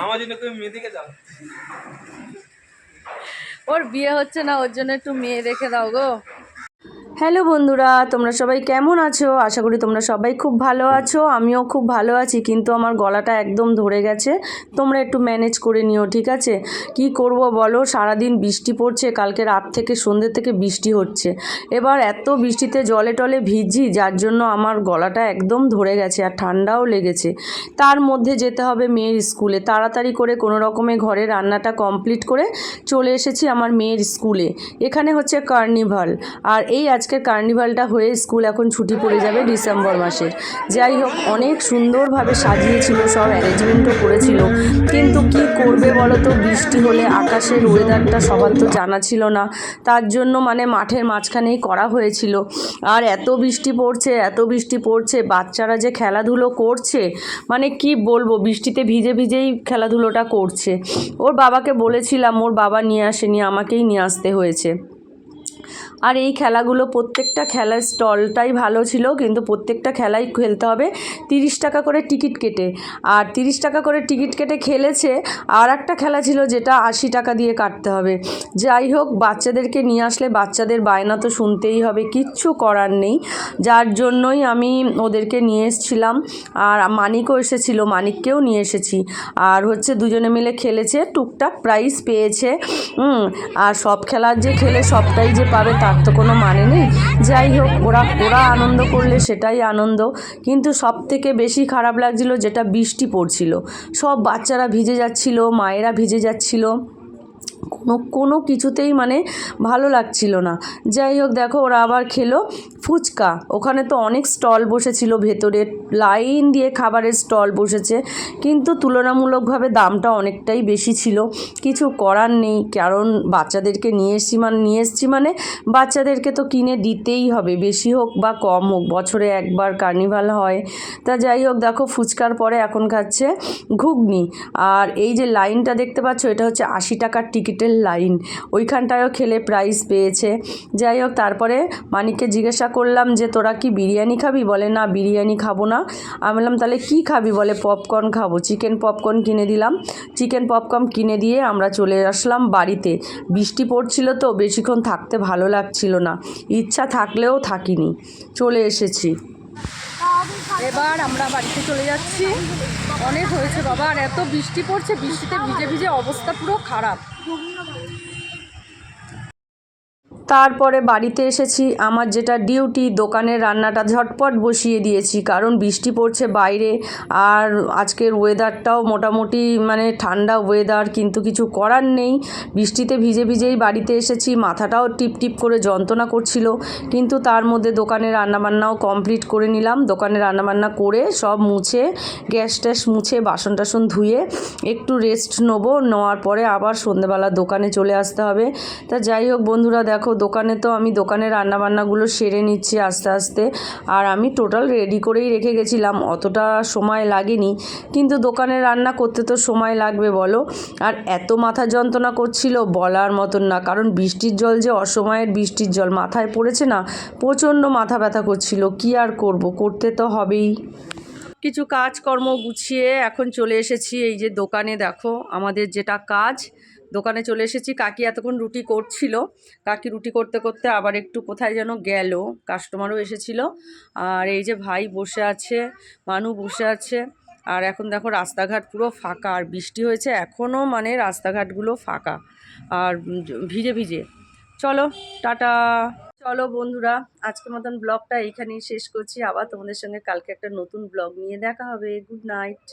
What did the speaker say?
আমার জন্য তুমি মেয়ে দেখে দাও। ওর বিয়ে হচ্ছে না, ওর জন্য একটু মেয়ে দেখে দাও গো। হ্যালো বন্ধুরা, তোমরা সবাই কেমন আছো? আশা করি তোমরা সবাই খুব ভালো আছো। আমিও খুব ভালো আছি, কিন্তু আমার গলাটা একদম ধরে গেছে। তোমরা একটু ম্যানেজ করে নিও, ঠিক আছে? কি করব বলো, সারাদিন বৃষ্টি পড়ছে, কালকে রাত থেকে সন্ধ্যে থেকে বৃষ্টি হচ্ছে। এবার এত বৃষ্টিতে জলে টলে ভিজি, যার জন্য আমার গলাটা একদম ধরে গেছে আর ঠান্ডাও লেগেছে। তার মধ্যে যেতে হবে মেয়ের স্কুলে। তাড়াতাড়ি করে কোনো রকমে ঘরে রান্নাটা কমপ্লিট করে চলে এসেছি আমার মেয়ের স্কুলে। এখানে হচ্ছে কার্নিভাল, আর এই আজকের কার্নিভালটা হয়ে স্কুল এখন ছুটি পড়ে যাবে ডিসেম্বর মাসের। যাই হোক, অনেক সুন্দরভাবে সাজিয়েছিল, সব অ্যারেঞ্জমেন্টও করেছিল, কিন্তু কি করবে বলো তো, বৃষ্টি হলে আকাশের ওয়েদারটা সবার তো জানা ছিল না, তার জন্য মানে মাঠের মাঝখানেই করা হয়েছিল। আর এত বৃষ্টি পড়ছে, এত বৃষ্টি পড়ছে, বাচ্চারা যে খেলাধুলো করছে, মানে কি বলবো, বৃষ্টিতে ভিজে ভিজেই খেলাধুলোটা করছে। ওর বাবাকে বলেছিলাম, ওর বাবা নিয়ে আসেনি, আমাকেই নিয়ে আসতে হয়েছে। আর এই খেলাগুলো প্রত্যেকটা খেলার স্টলটাই ভালো ছিল, কিন্তু প্রত্যেকটা খেলাই খেলতে হবে 30 টাকা করে টিকিট কেটে। আর 30 টাকা করে টিকিট কেটে খেলেছে। আর একটা খেলা ছিল যেটা 80 টাকা দিয়ে কাটতে হবে। যাই হোক, বাচ্চাদেরকে নিয়ে আসলে বাচ্চাদের বায়না তো শুনতেই হবে, কিচ্ছু করার নেই। যার জন্যই আমি ওদেরকে নিয়ে এসেছিলাম। আর মানিকও এসেছিলো, মানিককেও নিয়ে এসেছি। আর হচ্ছে দুজনে মিলে খেলেছে, টুকটাক প্রাইজ পেয়েছে। আর সব খেলার যে খেলে সবটাই যে পাবে তার তো কোনো মানে নেই। যাই হোক, ওরা আনন্দ করলে সেটাই আনন্দ। কিন্তু সব থেকে বেশি খারাপ লাগছিল যেটা বৃষ্টি পড়ছিল, সব বাচ্চারা ভিজে যাচ্ছিল, মায়েরা ভিজে যাচ্ছিল, কোনো কিছুতেই মানে ভালো লাগছিল না। যাই হোক, দেখো ওরা আবার খেলো ফুচকা। ওখানে তো অনেক স্টল বসেছিল, ভেতরে লাইন দিয়ে খাবারের স্টল বসেছে, কিন্তু তুলনামূলকভাবে দামটা অনেকটাই বেশি ছিল। কিছু করার নেই, কারণ বাচ্চাদেরকে নিয়ে এসছি মানে বাচ্চাদেরকে তো কিনে দিতেই হবে, বেশি হোক বা কম হোক, বছরে একবার কার্নিভাল হয়। তা যাই হোক, দেখো ফুচকার পরে এখন খাচ্ছে ঘুগনি। আর এই যে লাইনটা দেখতে পাচ্ছ, এটা হচ্ছে 80 টাকার টিকিটের লাইন। ওইখানটায়ও খেলে প্রাইজ পেয়েছে। যাই হোক, তারপরে মানিককে জিজ্ঞাসা করলাম যে তোরা কি বিরিয়ানি খাবি? বলে না, বিরিয়ানি খাবো না। আমি বললাম তাহলে কী খাবি? বলে পপকর্ন খাবো। চিকেন পপকর্ন কিনে দিলাম। চিকেন পপকর্ন কিনে দিয়ে আমরা চলে আসলাম বাড়িতে। বৃষ্টি পড়ছিল তো, বেশিক্ষণ থাকতে ভালো লাগছিল না, ইচ্ছা থাকলেও থাকিনি, চলে এসেছি। এবার আমরা বাড়িতে চলে যাচ্ছি। অনেক হয়েছে বাবা, আর এত বৃষ্টি পড়ছে, বৃষ্টিতে ভিজে ভিজে অবস্থা পুরো খারাপ। তারপরে বাড়িতে এসেছি, আমার যেটা ডিউটি, দোকানের রান্নাটা ঝটপট বসিয়ে দিয়েছি, কারণ বৃষ্টি পড়ছে বাইরে। আর আজকের ওয়েদারটাও মোটামুটি মানে ঠান্ডা ওয়েদার, কিন্তু কিছু করার নেই। বৃষ্টিতে ভিজে ভিজেই বাড়িতে এসেছি, মাথাটাও টিপ টিপ করে যন্ত্রণা করছিল, কিন্তু তার মধ্যে দোকানের রান্নাবান্নাও কমপ্লিট করে নিলাম। দোকানে রান্নাবান্না করে সব মুছে, গ্যাস ট্যাস মুছে, বাসন টাসন ধুয়ে একটু রেস্ট নেওয়ার পরে আবার সন্ধ্যেবেলা দোকানে চলে আসতে হবে। তা যাই হোক বন্ধুরা, দেখো দোকানে তো আমি দোকানের রান্নাবান্নাগুলো সেরে নিচ্ছি আস্তে আস্তে। আর আমি টোটাল রেডি করেই রেখে গেছিলাম, অতটা সময় লাগেনি, কিন্তু দোকানের রান্না করতে তো সময় লাগবে বলো। আর এত মাথা যন্ত্রণা করছিল বলার মতন না, কারণ বৃষ্টির জল যে অসময়ের বৃষ্টির জল মাথায় পড়েছে না, প্রচণ্ড মাথা ব্যথা করছিল। কি আর করব, করতে তো হবেই। কিছু কাজকর্ম গুছিয়ে এখন চলে এসেছি এই যে দোকানে। দেখো আমাদের যেটা কাজ, দোকানে চলে এসেছি। কাকি এতক্ষণ রুটি করছিল, কাকি রুটি করতে করতে আবার একটু কোথায় যেন গেল, কাস্টমারও এসেছিল। আর এই যে ভাই বসে আছে, মানু বসে আছে। আর এখন দেখো রাস্তাঘাট পুরো ফাঁকা, আর বৃষ্টি হয়েছে এখনও, মানে রাস্তাঘাটগুলো ফাঁকা আর ভিজে ভিজে। চলো টাটা। চলো বন্ধুরা, আজকের মতন ব্লগটা এইখানেই শেষ করছি। আবার তোমাদের সঙ্গে কালকে একটা নতুন ব্লগ নিয়ে দেখা হবে। Good night.